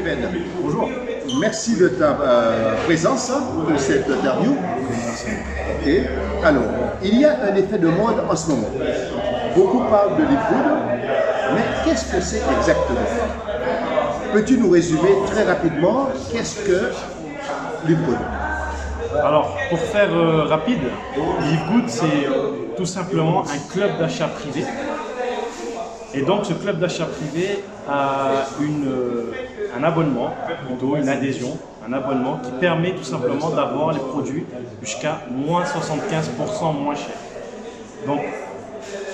Ben. Bonjour. Merci de ta présence pour cette interview. Ok. Alors, il y a un effet de mode en ce moment. Beaucoup parlent de Livegood, mais qu'est-ce que c'est exactement? Peux-tu nous résumer très rapidement qu'est-ce que Livegood? Alors, pour faire rapide, Livegood, c'est tout simplement un club d'achat privé. Et donc, ce club d'achat privé a un abonnement, plutôt une adhésion, un abonnement qui permet tout simplement d'avoir les produits jusqu'à moins 75% moins cher. Donc,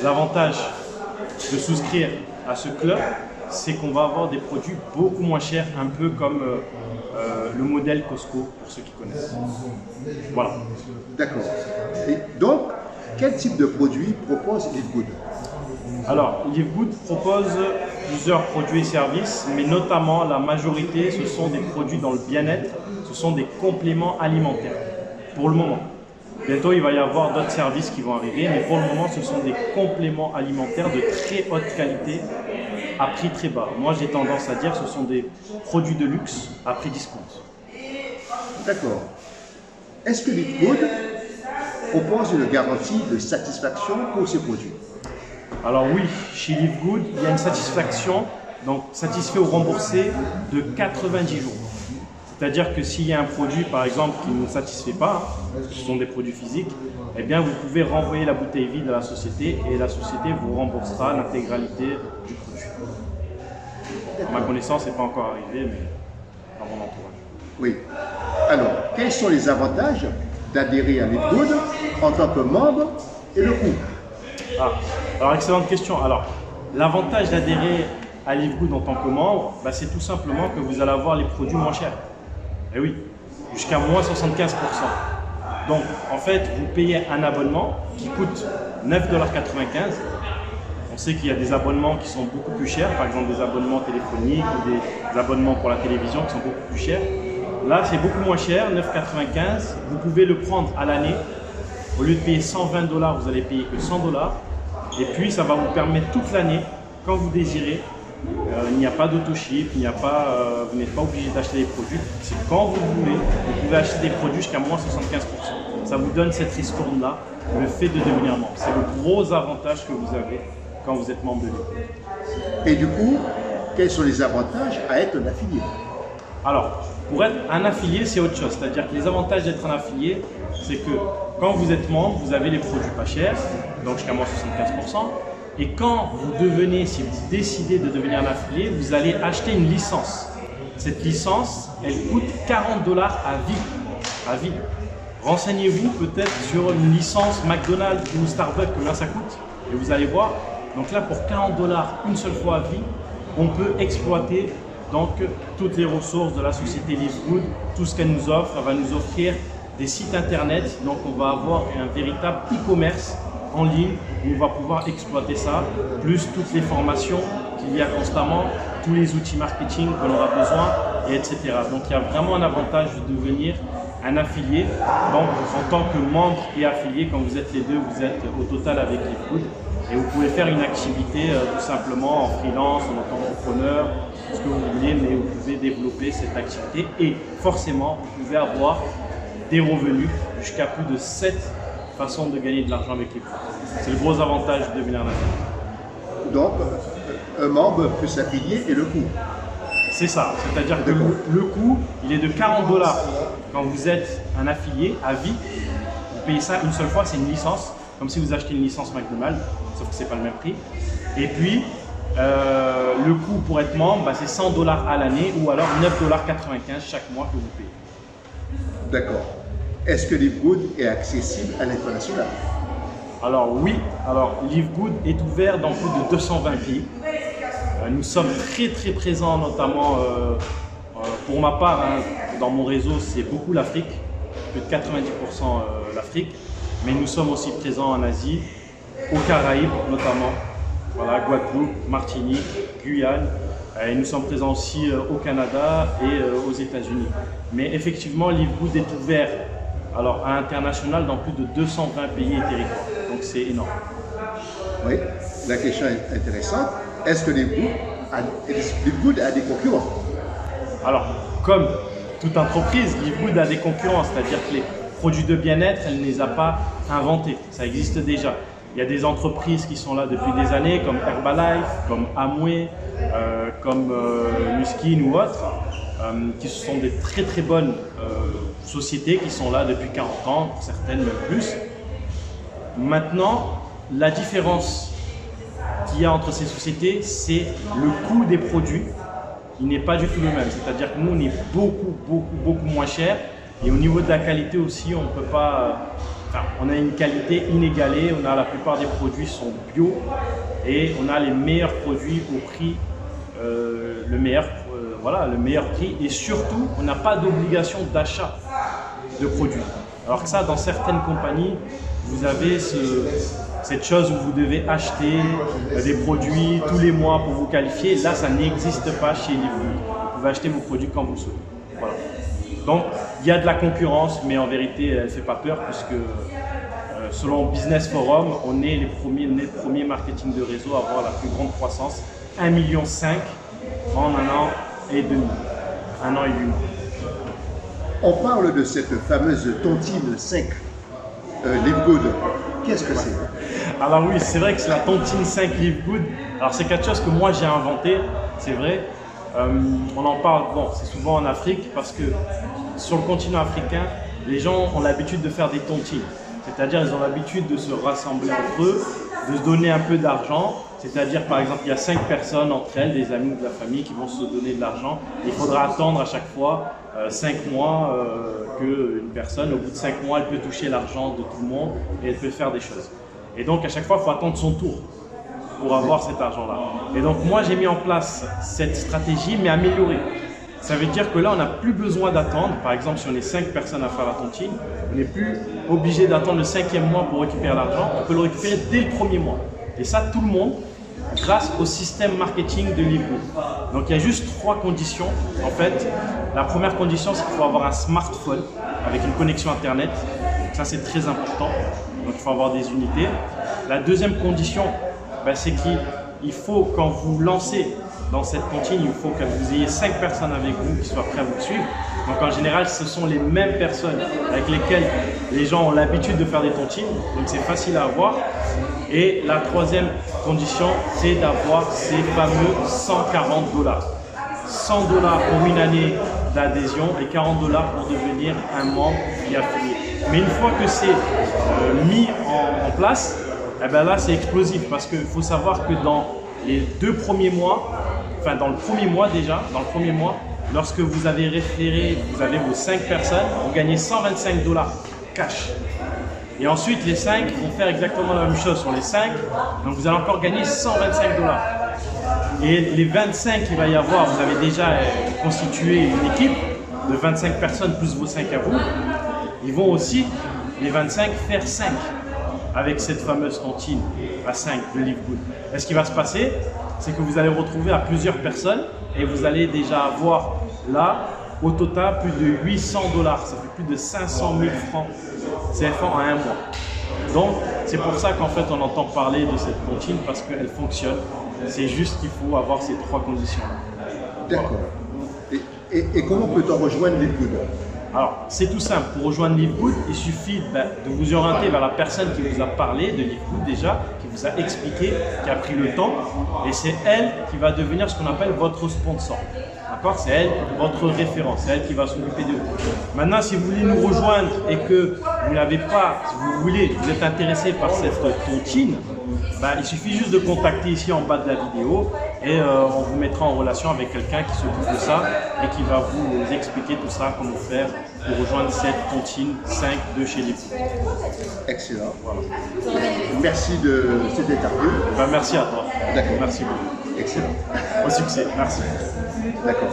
l'avantage de souscrire à ce club, c'est qu'on va avoir des produits beaucoup moins chers, un peu comme le modèle Costco, pour ceux qui connaissent. Voilà. D'accord. Et donc, quel type de produit propose Livegood? Alors, Livegood propose plusieurs produits et services, mais notamment la majorité, ce sont des produits dans le bien-être, ce sont des compléments alimentaires, pour le moment. Bientôt, il va y avoir d'autres services qui vont arriver, mais pour le moment, ce sont des compléments alimentaires de très haute qualité, à prix très bas. Moi, j'ai tendance à dire que ce sont des produits de luxe à prix discount. D'accord. Est-ce que Livegood propose une garantie de satisfaction pour ces produits? Alors oui, chez Livegood, il y a une satisfaction, donc satisfait ou remboursé de 90 jours. C'est-à-dire que s'il y a un produit, par exemple, qui ne satisfait pas, ce sont des produits physiques, eh bien vous pouvez renvoyer la bouteille vide à la société et la société vous remboursera l'intégralité du produit. À ma connaissance, ce n'est pas encore arrivé, mais dans mon entourage. Oui. Alors, quels sont les avantages d'adhérer à Livegood en tant que membre et le coût? Alors excellente question. Alors, l'avantage d'adhérer à Livegood en tant que membre, c'est tout simplement que vous allez avoir les produits moins chers. Et oui, jusqu'à moins 75%. Donc, en fait, vous payez un abonnement qui coûte 9,95 $. On sait qu'il y a des abonnements qui sont beaucoup plus chers, par exemple des abonnements téléphoniques ou des abonnements pour la télévision qui sont beaucoup plus chers. Là, c'est beaucoup moins cher, 9,95 $. Vous pouvez le prendre à l'année. Au lieu de payer 120 $, vous allez payer que 100 $. Et puis, ça va vous permettre toute l'année, quand vous désirez, il n'y a pas d'autoship, vous n'êtes pas obligé d'acheter des produits. C'est quand vous voulez, vous pouvez acheter des produits jusqu'à moins 75%. Ça vous donne cette ristourne-là, le fait de devenir membre. C'est le gros avantage que vous avez quand vous êtes membre de Livegood. Et du coup, quels sont les avantages à être un affilié? Alors, pour être un affilié, c'est autre chose. C'est-à-dire que les avantages d'être un affilié, c'est que quand vous êtes membre, vous avez les produits pas chers, donc jusqu'à moins 75%. Et quand vous devenez, si vous décidez de devenir un affilié, vous allez acheter une licence. Cette licence, elle coûte 40 $ à vie. À vie. Renseignez-vous peut-être sur une licence McDonald's ou Starbucks, combien ça coûte, et vous allez voir. Donc là, pour 40 $ une seule fois à vie, on peut exploiter donc toutes les ressources de la société Livegood, tout ce qu'elle nous offre. Elle va nous offrir des sites internet, donc on va avoir un véritable e-commerce en ligne où on va pouvoir exploiter ça, plus toutes les formations qu'il y a constamment, tous les outils marketing que l'on aura besoin, et etc. Donc il y a vraiment un avantage de devenir un affilié. Donc en tant que membre et affilié, quand vous êtes les deux, vous êtes au total avec Livegood. Et vous pouvez faire une activité tout simplement en freelance, en entrepreneur, ce que vous voulez, mais vous pouvez développer cette activité et forcément vous pouvez avoir des revenus jusqu'à plus de 7 façons de gagner de l'argent avec Livegood. C'est le gros avantage de devenir un affilié. Donc, un membre peut s'affilier et le coût? C'est ça, c'est-à-dire que le coût, il est de 40 $ quand vous êtes un affilié à vie. Vous payez ça une seule fois, c'est une licence, comme si vous achetez une licence McDonald's, sauf que ce n'est pas le même prix. Et puis, le coût pour être membre, c'est 100 $ à l'année ou alors 9,95 $ chaque mois que vous payez. D'accord. Est-ce que Livegood est accessible à l'international? Alors oui, Livegood est ouvert dans plus de 220 pays. Nous sommes très présents, notamment pour ma part, dans mon réseau, c'est beaucoup l'Afrique, plus de 90% l'Afrique. Mais nous sommes aussi présents en Asie, aux Caraïbes notamment, voilà, Guadeloupe, Martinique, Guyane. Et nous sommes présents aussi au Canada et aux États-Unis. Mais effectivement, Livegood est ouvert à l'international dans plus de 220 pays et territoires. Donc c'est énorme. Oui, la question est intéressante. Est-ce que Livegood a des concurrents? Alors, comme toute entreprise, Livegood a des concurrents, c'est-à-dire que les produits de bien-être, elle ne les a pas inventés, ça existe déjà. Il y a des entreprises qui sont là depuis des années, comme Herbalife, comme Amway, comme Nuskin ou autres, qui sont des très très bonnes sociétés qui sont là depuis 40 ans, certaines même plus. Maintenant, la différence qu'il y a entre ces sociétés, c'est le coût des produits. Il n'est pas du tout le même, c'est-à-dire que nous, on est beaucoup moins cher. Et au niveau de la qualité aussi, on peut pas... on a une qualité inégalée, la plupart des produits sont bio et on a les meilleurs produits au prix, le meilleur prix, et surtout on n'a pas d'obligation d'achat de produits. Alors que ça, dans certaines compagnies, vous avez cette chose où vous devez acheter des produits tous les mois pour vous qualifier. Là, ça n'existe pas chez Livegood. Vous pouvez acheter vos produits quand vous le souhaitez. Voilà. Donc, il y a de la concurrence, mais en vérité, elle ne fait pas peur puisque selon Business Forum, on est les premiers marketing de réseau à avoir la plus grande croissance, 1,5 million en 1 an et demi. 1 an et demi. On parle de cette fameuse tontine 5 Livegood. Qu'est-ce que c'est? Alors oui, c'est vrai que c'est la tontine 5 Livegood. Alors c'est quelque chose que moi j'ai inventé, c'est vrai. On en parle, c'est souvent en Afrique parce que sur le continent africain, les gens ont l'habitude de faire des tontines. C'est-à-dire ils ont l'habitude de se rassembler entre eux, de se donner un peu d'argent. C'est-à-dire par exemple, il y a 5 personnes entre elles, des amis ou de la famille qui vont se donner de l'argent. Il faudra attendre à chaque fois 5 mois qu'une personne, au bout de 5 mois, elle peut toucher l'argent de tout le monde et elle peut faire des choses. Et donc à chaque fois, il faut attendre son tour pour avoir cet argent-là. Et donc moi, j'ai mis en place cette stratégie, mais améliorée. Ça veut dire que là, on n'a plus besoin d'attendre. Par exemple, si on est 5 personnes à faire la tontine, on n'est plus obligé d'attendre le 5e mois pour récupérer l'argent. On peut le récupérer dès le 1er mois. Et ça, tout le monde, grâce au système marketing de Livegood. Donc il y a juste 3 conditions. En fait, la première condition, c'est qu'il faut avoir un smartphone avec une connexion Internet. Donc ça, c'est très important. Donc il faut avoir des unités. La deuxième condition, c'est qu'il faut, quand vous lancez dans cette tontine, il faut que vous ayez 5 personnes avec vous qui soient prêts à vous suivre. Donc en général, ce sont les mêmes personnes avec lesquelles les gens ont l'habitude de faire des tontines. Donc c'est facile à avoir. Et la troisième condition, c'est d'avoir ces fameux 140 $. 100 $ pour une année d'adhésion et 40 $ pour devenir un membre qui a affilié. Mais une fois que c'est mis en place, là c'est explosif parce qu'il faut savoir que dans les 2 premiers mois, enfin dans le premier mois déjà, lorsque vous avez référé, vous avez vos 5 personnes, vous gagnez 125 $ cash. Et ensuite, les 5 vont faire exactement la même chose sur les 5. Donc, vous allez encore gagner 125 $. Et les 25 qu'il va y avoir, vous avez déjà constitué une équipe de 25 personnes plus vos 5 à vous. Ils vont aussi, les 25, faire 5 avec cette fameuse tontine à 5 de Livegood. Et ce qui va se passer, c'est que vous allez retrouver à plusieurs personnes et vous allez déjà avoir là, au total, plus de 800 $. Ça fait plus de 500 000 francs CFA en 1 mois. Donc, c'est pour ça qu'en fait, on entend parler de cette tontine parce qu'elle fonctionne. C'est juste qu'il faut avoir ces 3 conditions. D'accord. Et comment peut-on rejoindre Livegood? Alors, c'est tout simple. Pour rejoindre Livegood, il suffit de vous orienter vers la personne qui vous a parlé de Livegood déjà, qui vous a expliqué, qui a pris le temps. Et c'est elle qui va devenir ce qu'on appelle votre sponsor. D'accord? C'est elle, votre référence. C'est elle qui va s'occuper de vous. Maintenant, si vous voulez nous rejoindre et que vous n'avez pas, si vous êtes intéressé par cette tontine, il suffit juste de contacter ici en bas de la vidéo et on vous mettra en relation avec quelqu'un qui s'occupe de ça et qui va vous expliquer tout ça, comment faire pour rejoindre cette tontine 5 de chez Livegood. Excellent. Voilà. Merci de cette interview. Merci à toi. D'accord. Merci beaucoup. Excellent. Au succès. Merci. D'accord.